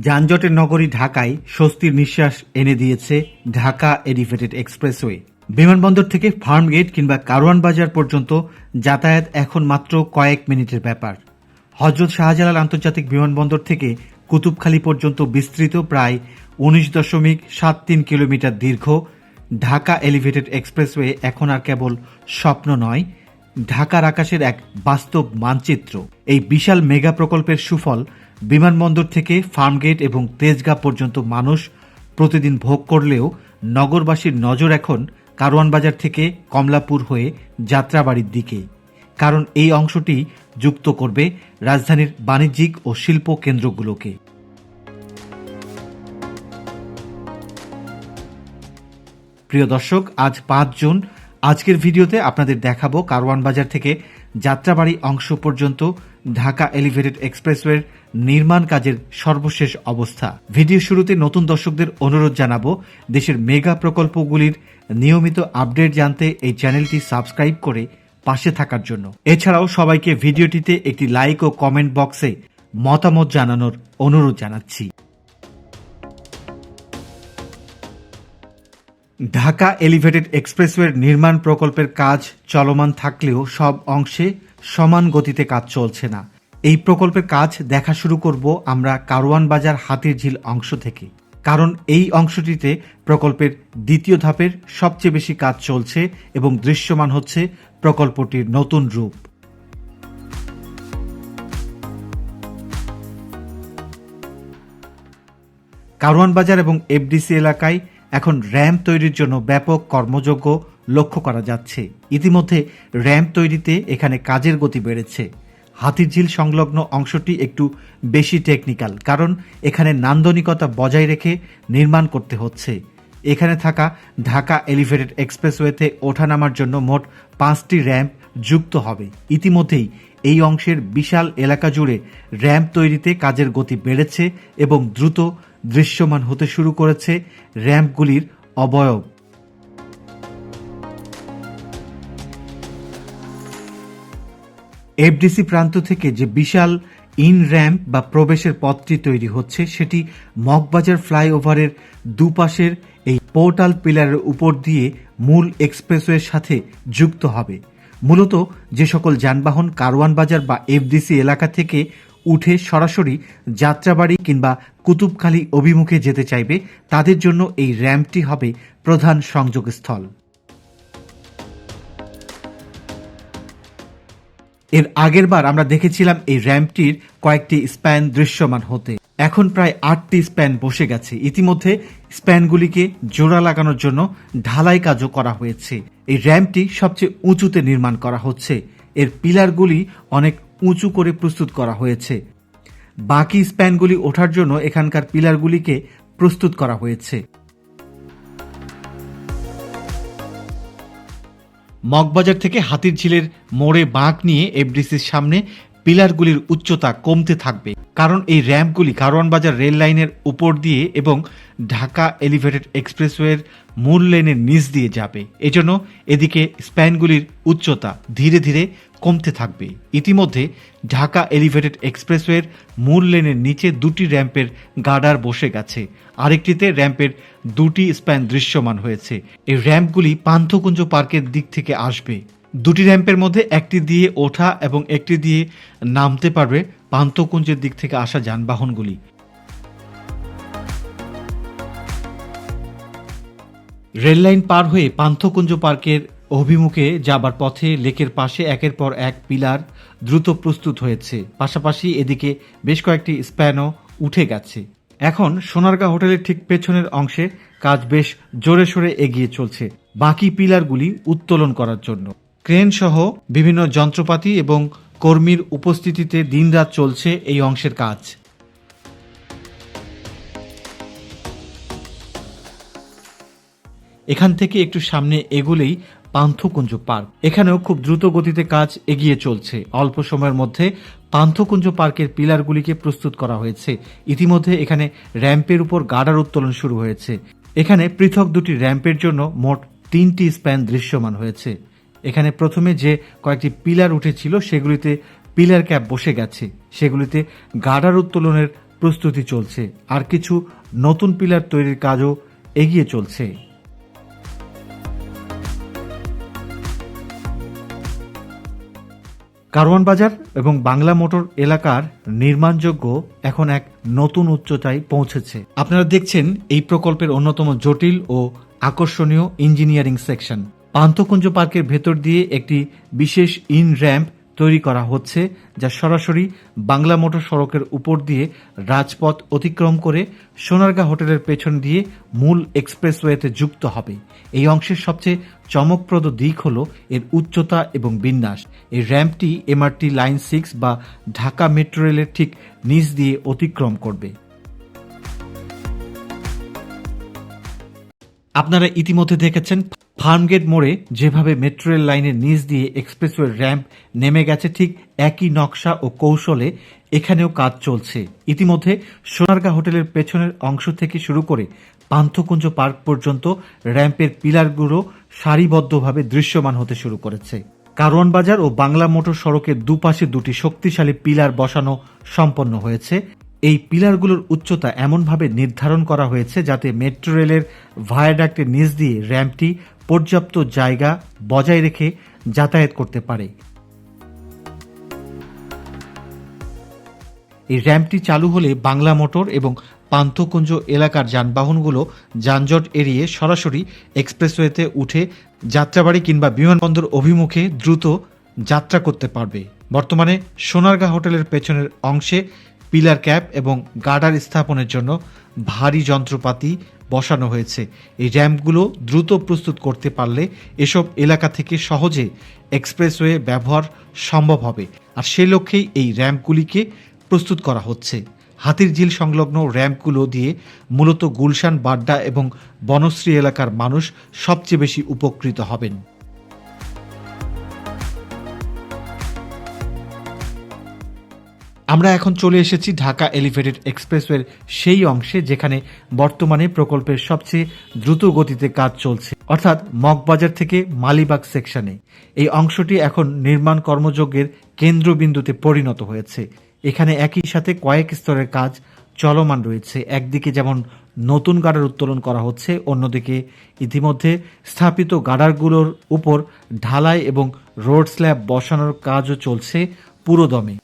যানজটের নগরী ঢাকায় স্বস্তির নিঃশ্বাস এনে দিয়েছে ঢাকা এলিভেটেড এক্সপ্রেসওয়ে। বিমানবন্দর থেকে ফার্মগেট কিংবা কারওয়ান বাজার পর্যন্ত যাতায়াত এখন মাত্র কয়েক মিনিটের ব্যাপার। হযরত শাহজালাল আন্তর্জাতিক বিমানবন্দর থেকে কুতুবখালী পর্যন্ত বিস্তৃত প্রায় ১৯.৭৩ কিলোমিটার দীর্ঘ ঢাকা এলিভেটেড এক্সপ্রেসওয়ে এখন আর কেবল স্বপ্ন নয়, ঢাকার আকাশের এক বাস্তব মানচিত্র। এই বিশাল মেগা প্রকল্পের সুফল বিমানবন্দর থেকে ফার্মগেট এবং তেজগাঁ পর্যন্ত মানুষ প্রতিদিন ভোগ করলেও নগরবাসীর নজর এখন কারওয়ান বাজার থেকে কমলাপুর হয়ে যাত্রাবাড়ির দিকে, কারণ এই অংশটি যুক্ত করবে রাজধানীর বাণিজ্যিক ও শিল্প কেন্দ্রগুলোকে। প্রিয় দর্শক, আজ ৫ জুন। আজকের ভিডিওতে আপনাদের দেখাবো কারওয়ান বাজার থেকে যাত্রাবাড়ি অংশ পর্যন্ত ঢাকা এলিভেটেড এক্সপ্রেসওয়ের নির্মাণ কাজের সর্বশেষ অবস্থা। ভিডিও শুরুতে নতুন দর্শকদের অনুরোধ জানাবো, দেশের মেগা প্রকল্পগুলির নিয়মিত আপডেট জানতে এই চ্যানেলটি সাবস্ক্রাইব করে পাশে থাকার জন্য। এছাড়াও সবাইকে ভিডিওটিতে একটি লাইক ও কমেন্ট বক্সে মতামত জানানোর অনুরোধ জানাচ্ছি। ঢাকা এলিভেটেড এক্সপ্রেসওয়ের নির্মাণ প্রকল্পের কাজ চলমান থাকলেও সব অংশে সমান গতিতে কাজ চলছে না। এই প্রকল্পের কাজ দেখা শুরু করব আমরা কারওয়ান বাজার হাতিরঝিল অংশ থেকে, কারণ এই অংশটিতে প্রকল্পের দ্বিতীয় ধাপের সবচেয়ে বেশি কাজ চলছে এবং দৃশ্যমান হচ্ছে প্রকল্পটির নতুন রূপ। কারওয়ান বাজার এবং এফডিসি এলাকায় এখন র্যাম্প তৈরির জন্য ব্যাপক কর্মযজ্ঞ লক্ষ্য করা যাচ্ছে। ইতিমধ্যে র্যাম্প তৈরিতে এখানে কাজের গতি বেড়েছে। হাতিরঝিল সংলগ্ন অংশটি একটু বেশি টেকনিক্যাল, কারণ এখানে নান্দনিকতা বজায় রেখে নির্মাণ করতে হচ্ছে। এখানে থাকা ঢাকা এলিভেটেড এক্সপ্রেসওয়েতে ওঠানামার জন্য মোট 5টি র্যাম্প যুক্ত হবে। ইতিমধ্যেই এই অংশের বিশাল এলাকা জুড়ে র্যাম্প তৈরিতে কাজের গতি বেড়েছে এবং দ্রুত দৃশ্যমান হতে শুরু করেছে র্যাম্পগুলির অবয়ব। এফডিসি প্রান্ত থেকে যে বিশাল ইন র্যাম্প বা প্রবেশের পথটি তৈরি হচ্ছে, সেটি মগবাজার ফ্লাইওভারের দুপাশের এই পোর্টাল পিলারের উপর দিয়ে মূল এক্সপ্রেসওয়ের সাথে যুক্ত হবে। মূলত যে সকল যানবাহন কারওয়ান বাজার বা এফডিসি এলাকা থেকে উঠে সরাসরি যাত্রাবাড়ি কিংবা কুতুবখালী অভিমুখে যেতে চাইবে, তাদের জন্য এই র্যাম্পটি হবে প্রধান সংযোগস্থল। এর আগের বার আমরা দেখেছিলাম এই র্যাম্পটির কয়েকটি স্প্যান দৃশ্যমান হতে। এখন প্রায় 8টি স্প্যান বসে গেছে। ইতিমধ্যে স্প্যানগুলিকে জোড়া লাগানোর জন্য ঢালাই কাজও করা হয়েছে। এই র্যাম্পটি সবচেয়ে উঁচুতে নির্মাণ করা হচ্ছে। এর পিলারগুলি অনেক উঁচু করে প্রস্তুত করা হয়েছে। বাকি স্প্যানগুলি ওঠার জন্য এখানকার পিলারগুলিকে প্রস্তুত করা হয়েছে। মগবাজার থেকে হাতিরঝিলের মোড়ে বাঁক নিয়ে এফডিসির সামনে পিলারগুলির উচ্চতা কমতে থাকবে, কারণ এই র্যাম্পগুলি কারওয়ান বাজার রেল লাইনের উপর দিয়ে এবং ঢাকা এলিভেটেড এক্সপ্রেসওয়ের মূল লেনের নিচ দিয়ে যাবে। এজন্য এদিকে স্প্যানগুলির উচ্চতা ধীরে ধীরে কমতে থাকবে। ইতিমধ্যে ঢাকা এলিভেটেড এক্সপ্রেসওয়ের মূল লেনের নিচে 2টি র্যাম্পের গার্ডার বসে গেছে। আরেকটিতে র্যাম্পের 2টি স্প্যান দৃশ্যমান হয়েছে। এই র্যাম্পগুলি পান্থকুঞ্জ পার্কের দিক থেকে আসবে। 2টি র্যাম্পের মধ্যে একটি দিয়ে ওঠা এবং একটি দিয়ে নামতে পারবে পান্থকুঞ্জের দিক থেকে আসা যানবাহনগুলি। রেললাইন পার হয়ে পান্থকুঞ্জ পার্কের অভিমুখে যাবার পথে লেকের পাশে একের পর এক পিলার দ্রুত প্রস্তুত হয়েছে। পাশাপাশি এদিকে বেশ কয়েকটি স্প্যানও উঠে গেছে। এখন সোনারগাঁ হোটেলের ঠিক পেছনের অংশে কাজ বেশ জোরে সোরে এগিয়ে চলছে বাকি পিলারগুলি উত্তোলন করার জন্য। ক্রেন সহ বিভিন্ন যন্ত্রপাতি এবং কর্মীর উপস্থিতিতে দিনরাত চলছে এই অংশের কাজ। এখান থেকে একটু সামনে এগুলেই পান্থকুঞ্জ পার্ক। এখানেও খুব দ্রুত গতিতে কাজ এগিয়ে চলছে। অল্প সময়ের মধ্যে পান্থকুঞ্জ পার্কের পিলারগুলিকে প্রস্তুত করা হয়েছে। ইতিমধ্যে এখানে র্যাম্পের উপর গার্ডার উত্তোলন শুরু হয়েছে। এখানে পৃথক 2টি র্যাম্পের জন্য মোট 3টি স্প্যান দৃশ্যমান হয়েছে। এখানে প্রথমে যে কয়েকটি পিলার উঠেছিল সেগুলিতে পিলার ক্যাপ বসে গেছে, সেগুলিতে গার্ডার উত্তোলনের প্রস্তুতি চলছে, আর কিছু নতুন পিলার তৈরির কাজও এগিয়ে চলছে। কারওয়ান বাজার এবং বাংলা মোটর এলাকার নির্মাণযোগ্য এখন এক নতুন উচ্চতায় পৌঁছেছে। আপনারা দেখছেন এই প্রকল্পের অন্যতম জটিল ও আকর্ষণীয় ইঞ্জিনিয়ারিং সেকশন। পান্থকুঞ্জ পার্কের ভেতর দিয়ে একটি বিশেষ ইন র্যাম্প তৈরি করা হচ্ছে, যা সরাসরি বাংলা মোটর সড়কের উপর দিয়ে রাজপথ অতিক্রম করে সোনারগাঁ হোটেলের পেছন দিয়ে মূল এক্সপ্রেসওয়েতে যুক্ত হবে। এই অংশের সবচেয়ে চমকপ্রদ দিক হল এর উচ্চতা এবং বিন্যাস। এই র্যাম্পটি এমআরটি লাইন 6 বা ঢাকা মেট্রো রেলের ঠিক নিচ দিয়ে অতিক্রম করবে। আপনারা ইতিমধ্যে দেখেছেন ফার্মগেট মোড়ে যেভাবে মেট্রো রেল লাইনের নিচ দিয়ে এক্সপ্রেসওয়ে র্যাম্প নেমে গেছে, ঠিক একই নকশা ও কৌশলে এখানেও কাজ চলছে। ইতিমধ্যে সোনারগাঁ হোটেলের পেছনের অংশ থেকে শুরু করে পান্থকুঞ্জ পার্ক পর্যন্ত র্যাম্পের পিলারগুলো সারিবদ্ধভাবে দৃশ্যমান হতে শুরু করেছে। কারওয়ান বাজার ও বাংলা মোটর সড়কের দুপাশে দুটি শক্তিশালী পিলার বসানো সম্পন্ন হয়েছে। এই পিলারগুলোর উচ্চতা এমনভাবে নির্ধারণ করা হয়েছে যাতে মেট্রো রেলের ভায়াডাক্টের নিচ দিয়ে র্যাম্পটি পর্যাপ্ত জায়গা বজায় রেখে যাতায়াত করতে পারে। এই র্যাম্পটি চালু হলে বাংলা মোটর এবং পান্থকুঞ্জ এলাকার যানবাহনগুলো যানজট এড়িয়ে সরাসরি এক্সপ্রেসওয়েতে উঠে যাত্রাবাড়ি কিংবা বিমানবন্দর অভিমুখে দ্রুত যাত্রা করতে পারবে। বর্তমানে সোনারগাঁ হোটেলের পেছনের অংশে পিলার ক্যাপ এবং গার্ডার স্থাপনের জন্য ভারী যন্ত্রপাতি বসানো হয়েছে। এই র্যাম্পগুলো দ্রুত প্রস্তুত করতে পারলে এসব এলাকা থেকে সহজে এক্সপ্রেসওয়ে ব্যবহার সম্ভব হবে, আর সেই লক্ষ্যেই এই র্যাম্পগুলিকে প্রস্তুত করা হচ্ছে। হাতিরঝিল সংলগ্ন র্যাম্পগুলো দিয়ে মূলত গুলশান, বাড্ডা এবং বনশ্রী এলাকার মানুষ সবচেয়ে বেশি উপকৃত হবেন। আমরা এখন চলে এসেছি ঢাকা এলিভেটেড এক্সপ্রেসওয়ের সেই অংশে যেখানে বর্তমানে প্রকল্পের সবচেয়ে দ্রুত গতিতে কাজ চলছে, অর্থাৎ মগবাজার থেকে মালিবাগ সেকশনে। এই অংশটি এখন নির্মাণ কর্মযজ্ঞের কেন্দ্রবিন্দুতে পরিণত হয়েছে। এখানে একই সাথে কয়েক স্তরের কাজ চলমান রয়েছে। একদিকে যেমন নতুন গার্ডার উত্তোলন করা হচ্ছে, অন্যদিকে ইতিমধ্যে স্থাপিত গার্ডারগুলোর উপর ঢালাই এবং রোড স্ল্যাব বসানোর কাজও চলছে পুরোদমে।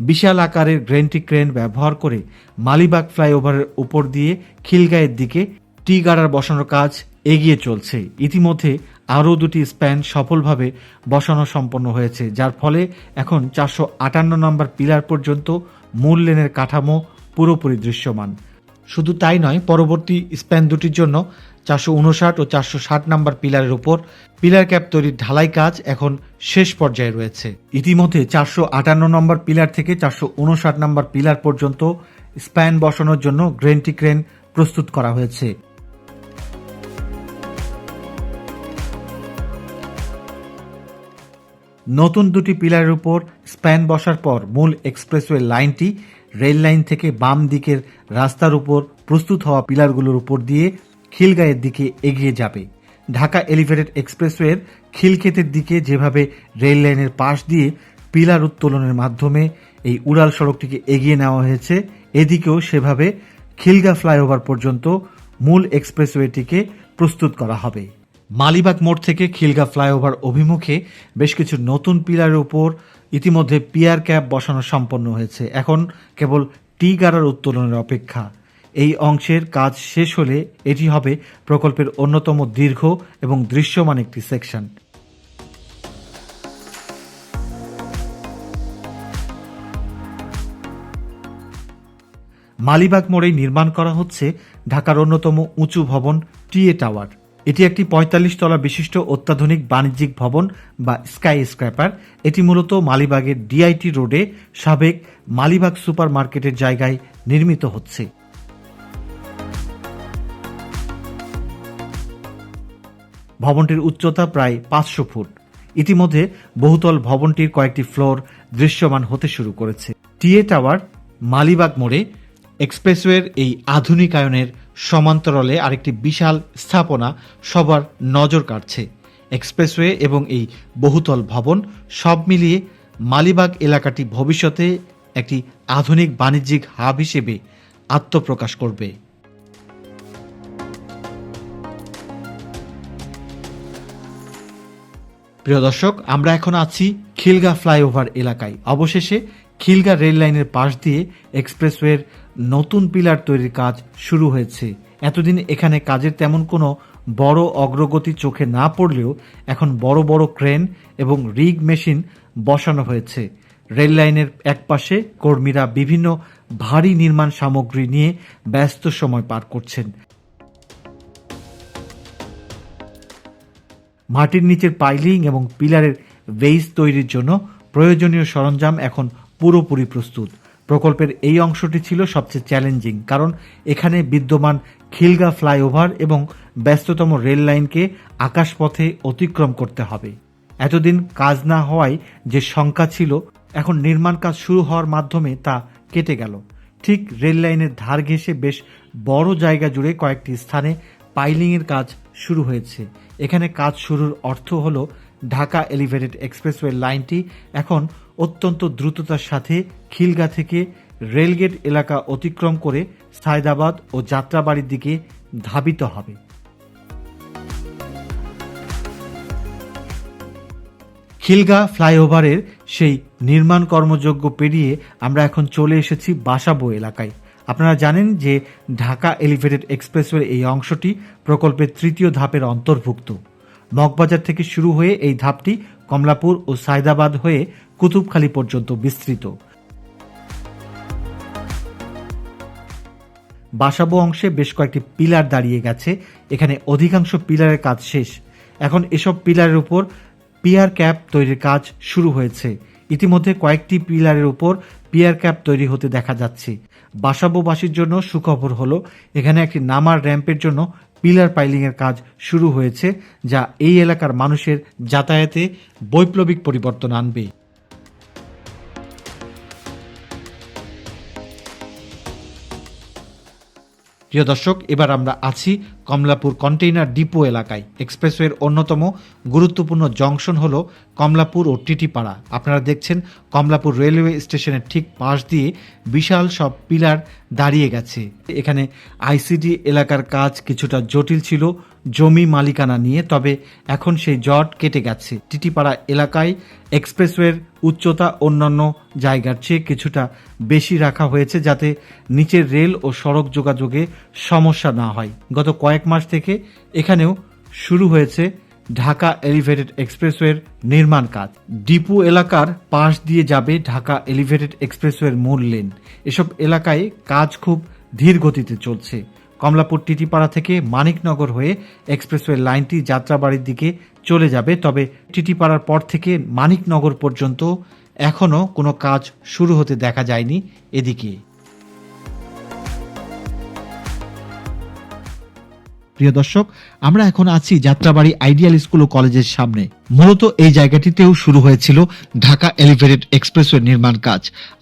বিশাল আকারের গ্রেন্টি ক্রেন ব্যবহার করে মালিবাগ ফ্লাইওভারের উপর দিয়ে খিলগাঁয়ের দিকে টি গার্ডার বসানোর কাজ এগিয়ে চলছে। ইতিমধ্যে আরও দুটি স্প্যান সফলভাবে বসানো সম্পন্ন হয়েছে, যার ফলে এখন 458 নম্বর পিলার পর্যন্ত মূল লেনের কাঠামো পুরোপুরি দৃশ্যমান। শুধু তাই নয়, পরবর্তী স্প্যান দুটির জন্য 459 ও 460 নম্বর পিলারের উপর পিলার ক্যাপ তৈরির ঢালাই কাজ এখন শেষ পর্যায়ে রয়েছে। ইতিমধ্যে 458 নম্বর পিলার থেকে 459 নম্বর পিলার পর্যন্ত স্প্যান বসানোর জন্য গ্রেন্টি ক্রেন প্রস্তুত করা হয়েছে। নতুন দুটি পিলারের উপর স্প্যান বসার পর মূল এক্সপ্রেসওয়ে লাইনটি রেল লাইন থেকে বাম দিকের রাস্তার উপর প্রস্তুত হওয়া পিলারগুলোর উপর দিয়ে খিলগাঁয়ের দিকে এগিয়ে যাবে। ঢাকা এলিভেটেড এক্সপ্রেসওয়ের খিলক্ষেতের দিকে যেভাবে রেল লাইনের পাশ দিয়ে পিলার উত্তোলনের মাধ্যমে এই উড়াল সড়কটিকে এগিয়ে নেওয়া হয়েছে, এদিকেও সেভাবে খিলগাঁ ফ্লাইওভার পর্যন্ত মূল এক্সপ্রেসওয়েটিকে প্রস্তুত করা হবে। মালিবাগ মোড় থেকে খিলগাঁ ফ্লাইওভার অভিমুখে বেশ কিছু নতুন পিলারের উপর ইতিমধ্যে পিয়ার ক্যাপ বসানো সম্পন্ন হয়েছে। এখন কেবল টি গার্ডার উত্তোলনের অপেক্ষা। এই অংশের কাজ শেষ হলে এটি হবে প্রকল্পের অন্যতম দীর্ঘ এবং দৃশ্যমান একটি সেকশন। মালিবাগ মোড়ে নির্মাণ করা হচ্ছে ঢাকার অন্যতম উঁচু ভবন টিএ টাওয়ার। এটি একটি ৪৫ তলা বিশিষ্ট অত্যাধুনিক বাণিজ্যিক ভবন বা স্কাই স্ক্র্যাপার। এটি মূলত মালিবাগের ডিআইটি রোডে সাবেক মালিবাগ সুপার মার্কেটের জায়গায় নির্মিত হচ্ছে। ভবনটির উচ্চতা প্রায় ৫০০ ফুট। ইতিমধ্যে বহুতল ভবনটির কয়েকটি ফ্লোর দৃশ্যমান হতে শুরু করেছে। টিএ টাওয়ার মালিবাগ মোড়ে এক্সপ্রেসওয়ের এই আধুনিকায়নের সমান্তরালে আরেকটি বিশাল স্থাপনা সবার নজর কাড়ছে। এক্সপ্রেসওয়ে এবং এই বহুতল ভবন সব মিলিয়ে মালিবাগ এলাকাটি ভবিষ্যতে একটি আধুনিক বাণিজ্যিক হাব হিসেবে আত্মপ্রকাশ করবে। প্রিয় দর্শক, আমরা এখন আছি খিলগা ফ্লাইওভার এলাকায়। অবশেষে খিলগা রেল লাইনের পাশ দিয়ে এক্সপ্রেসওয়ের নতুন পিলার তৈরির কাজ শুরু হয়েছে। এতদিন এখানে কাজের তেমন কোনো বড় অগ্রগতি চোখে না পড়লেও এখন বড় বড় ক্রেন এবং রিগ মেশিন বসানো হয়েছে। রেল লাইনের একপাশে কর্মীরা বিভিন্ন ভারী নির্মাণ সামগ্রী নিয়ে ব্যস্ত সময় পার করছেন। মাটির নিচের পাইলিং এবং পিলারের বেইস তৈরির জন্য প্রয়োজনীয় সরঞ্জাম এখন পুরোপুরি প্রস্তুত। প্রকল্পের এই অংশটি ছিল সবচেয়ে চ্যালেঞ্জিং, কারণ এখানে বিদ্যমান খিলগা ফ্লাইওভার এবং ব্যস্ততম রেল লাইনকে আকাশপথে অতিক্রম করতে হবে। এতদিন কাজ না হওয়ায় যে শঙ্কা ছিল, এখন নির্মাণ কাজ শুরু হওয়ার মাধ্যমে তা কেটে গেল। ঠিক রেল লাইনের ধার ঘেঁষে বেশ বড় জায়গা জুড়ে কয়েকটি স্থানে পাইলিংয়ের কাজ শুরু হয়েছে। এখানে কাজ শুরুর অর্থ হল ঢাকা এলিভেটেড এক্সপ্রেসওয়ে লাইনটি এখন অত্যন্ত দ্রুততার সাথে খিলগা থেকে রেলগেট এলাকা অতিক্রম করে সায়দাবাদ ও যাত্রাবাড়ির দিকে ধাবিত হবে। খিলগা ফ্লাইওভারের সেই নির্মাণ কর্মযজ্ঞ পেরিয়ে আমরা এখন চলে এসেছি বাসাবো এলাকায়। আপনারা জানেন যে ঢাকা এলিভেটেড এক্সপ্রেসওয়ের এই অংশটি প্রকল্পের তৃতীয় ধাপের অন্তর্ভুক্ত। মগবাজার থেকে শুরু হয়ে এই ধাপটি কমলাপুর ও সায়দাবাদ হয়ে কুতুবখালী পর্যন্ত বিস্তৃত। বাসাবো অংশে বেশ কয়েকটি পিলার দাঁড়িয়ে গেছে। এখানে অধিকাংশ পিলারের কাজ শেষ। এখন এসব পিলারের উপর পিয়ার ক্যাপ তৈরির কাজ শুরু হয়েছে। ইতিমধ্যে কয়েকটি পিলারের উপর পিয়ার ক্যাপ তৈরি হতে দেখা যাচ্ছে। বাসাবোবাসীর জন্য সুখবর হলো এখানে একটি নামার র্যাম্পের জন্য পিলার পাইলিংয়ের কাজ শুরু হয়েছে, যা এই এলাকার মানুষের যাতায়াতে বৈপ্লবিক পরিবর্তন আনবে। প্রিয় দর্শক, এবার আমরা আছি কমলাপুর কন্টেইনার ডিপো এলাকায়। এক্সপ্রেসওয়ের অন্যতম গুরুত্বপূর্ণ জংশন হল কমলাপুর ও টিটিপাড়া। আপনারা দেখছেন কমলাপুর রেলওয়ে স্টেশনের ঠিক পাশ দিয়ে বিশাল সব পিলার দাঁড়িয়ে গেছে। এখানে আইসিডি এলাকার কাজ কিছুটা জটিল ছিল জমি মালিকানা নিয়ে, তবে এখন সেই জট কেটে গেছে। টিটিপাড়া এলাকায় এক্সপ্রেসওয়ের উচ্চতা অন্যান্য জায়গার চেয়ে কিছুটা বেশি রাখা হয়েছে, যাতে নিচের রেল ও সড়ক যোগাযোগে সমস্যা না হয়। গত কয়েক মাস থেকে এখানেও শুরু হয়েছে ঢাকা এলিভেটেড এক্সপ্রেসওয়ের নির্মাণ কাজ। ডিপো এলাকার পাশ দিয়ে যাবে ঢাকা এলিভেটেড এক্সপ্রেসওয়ের মূল লেন। এসব এলাকায় কাজ খুব ধীর গতিতে চলছে। কমলাপুর টিটিপাড়া থেকে মানিকনগর হয়ে এক্সপ্রেসওয়ে লাইনটি যাত্রাবাড়ির দিকে চলে যাবে, তবে টিটিপাড়ার পর থেকে মানিকনগর পর্যন্ত এখনও কোনো কাজ শুরু হতে দেখা যায়নি। এদিকে প্রিয় দর্শক, আমরা এখন আছি যাত্রাবাড়ি আইডিয়াল স্কুল ও কলেজের সামনে। মূলত এই জায়গাটিতেও শুরু হয়েছিল ঢাকা এলিভেটেড এক্সপ্রেসওয়ে নির্মাণ কাজ।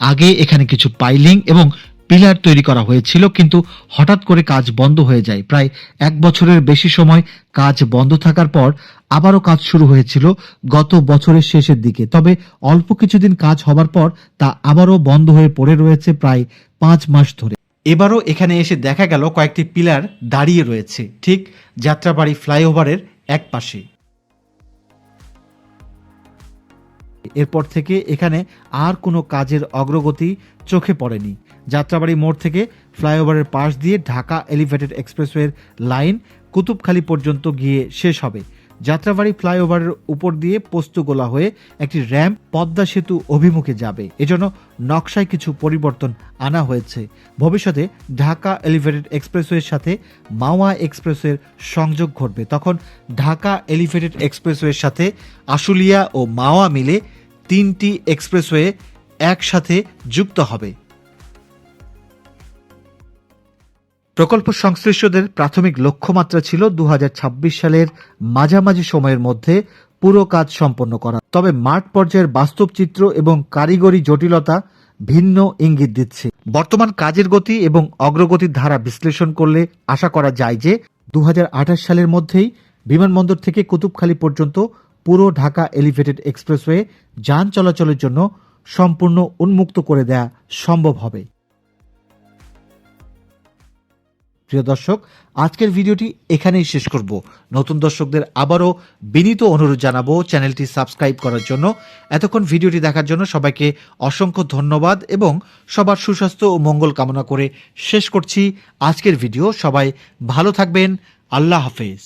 আগে এখানে কিছু পাইলিং এবং পিলার তৈরি করা হয়েছিল, কিন্তু হঠাৎ করে কাজ বন্ধ হয়ে যায়। প্রায় 1 বছরের বেশি সময় কাজ বন্ধ থাকার পর আবারও কাজ শুরু হয়েছিল গত বছরের শেষের দিকে। তবে অল্প কিছুদিন কাজ হবার পর তা আবারও বন্ধ হয়ে পড়ে রয়েছে প্রায় 5 মাস ধরে। এবারও এখানে এসে দেখা গেল কয়েকটি পিলার দাঁড়িয়ে রয়েছে ঠিক যাত্রাবাড়ি ফ্লাইওভারের এক পাশে। এরপর থেকে এখানে আর কোনো কাজের অগ্রগতি চোখে পড়েনি। যাত্রাবাড়ি মোড় থেকে ফ্লাইওভারের পাশ দিয়ে ঢাকা এলিভেটেড এক্সপ্রেসওয়ের লাইন কুতুবখালী পর্যন্ত গিয়ে শেষ হবে। যাত্রাবাড়ি ফ্লাইওভারের উপর দিয়ে পোস্তগোলা হয়ে একটি র্যাম্প পদ্মা সেতু অভিমুখে যাবে। এজন্য নকশায় কিছু পরিবর্তন আনা হয়েছে। ভবিষ্যতে ঢাকা এলিভেটেড এক্সপ্রেসওয়ের সাথে মাওয়া এক্সপ্রেসওয়ের সংযোগ ঘটবে। তখন ঢাকা এলিভেটেড এক্সপ্রেসওয়ের সাথে আশুলিয়া ও মাওয়া মিলে 3টি এক্সপ্রেসওয়ে একসাথে যুক্ত হবে। প্রকল্প সংশ্লিষ্টদের প্রাথমিক লক্ষ্যমাত্রা ছিল 2026 সালের মাঝামাঝি সময়ের মধ্যে পুরো কাজ সম্পন্ন করা। তবে মাঠ পর্যায়ের বাস্তব চিত্র এবং কারিগরি জটিলতা ভিন্ন ইঙ্গিত দিচ্ছে। বর্তমান কাজের গতি এবং অগ্রগতির ধারা বিশ্লেষণ করলে আশা করা যায় যে 2028 সালের মধ্যেই বিমানবন্দর থেকে কুতুবখালী পর্যন্ত পুরো ঢাকা এলিভেটেড এক্সপ্রেসওয়ে যান চলাচলের জন্য সম্পূর্ণ উন্মুক্ত করে দেয়া সম্ভব হবে। প্রিয় দর্শক, আজকের ভিডিওটি এখানেই শেষ করব। নতুন দর্শকদের আবারও বিনীত অনুরোধ জানাবো চ্যানেলটি সাবস্ক্রাইব করার জন্য। এতক্ষণ ভিডিওটি দেখার জন্য সবাইকে অসংখ্য ধন্যবাদ এবং সবার সুস্বাস্থ্য ও মঙ্গল কামনা করে শেষ করছি আজকের ভিডিও। সবাই ভালো থাকবেন। আল্লাহ হাফেজ।